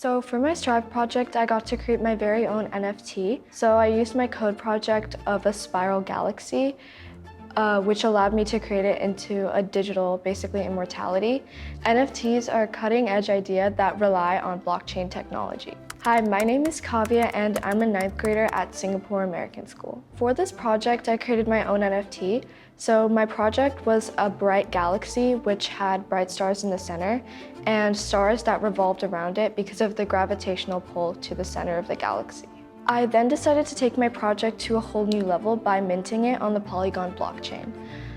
So for my Strive project, I got to create my very own NFT. So I used my code project of a spiral galaxy, which allowed me to create it into a digital, basically immortality. NFTs are a cutting-edge idea that rely on blockchain technology. Hi, my name is Kaavya and I'm a 9th grader at Singapore American School. For this project, I created my own NFT. So my project was a bright galaxy which had bright stars in the center and stars that revolved around it because of the gravitational pull to the center of the galaxy. I then decided to take my project to a whole new level by minting it on the Polygon blockchain.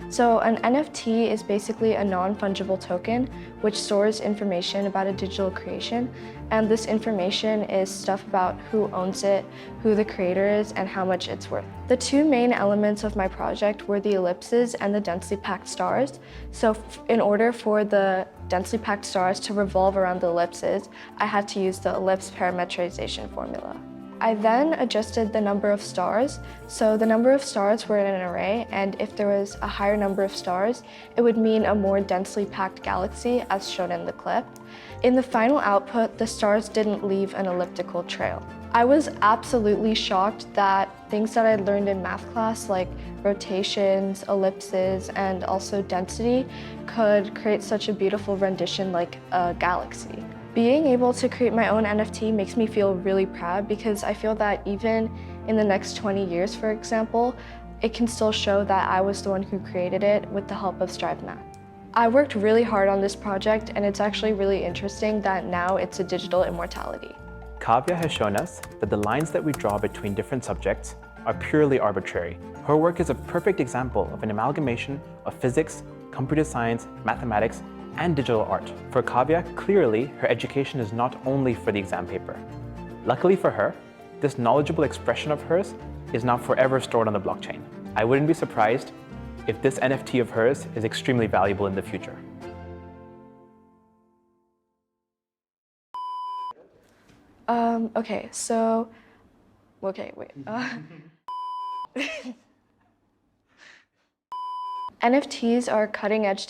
So an NFT is basically a non-fungible token which stores information about a digital creation, and this information is stuff about who owns it, who the creator is, and how much it's worth. The two main elements of my project were the ellipses and the densely packed stars. So in order for the densely packed stars to revolve around the ellipses, I had to use the ellipse parametrization formula. I then adjusted the number of stars. So the number of stars were in an array, and if there was a higher number of stars, it would mean a more densely packed galaxy, as shown in the clip. In the final output, the stars didn't leave an elliptical trail. I was absolutely shocked that things that I learned in math class, like rotations, ellipses, and also density, could create such a beautiful rendition like a galaxy. Being able to create my own NFT makes me feel really proud because I feel that even in the next 20 years, for example, it can still show that I was the one who created it with the help of Strive Math. I worked really hard on this project, and it's actually really interesting that now it's a digital immortality. Kaavya has shown us that the lines that we draw between different subjects are purely arbitrary. Her work is a perfect example of an amalgamation of physics, computer science, mathematics, and digital art. For Kaavya, clearly, her education is not only for the exam paper. Luckily for her, this knowledgeable expression of hers is now forever stored on the blockchain. I wouldn't be surprised if this NFT of hers is extremely valuable in the future. NFTs are cutting-edge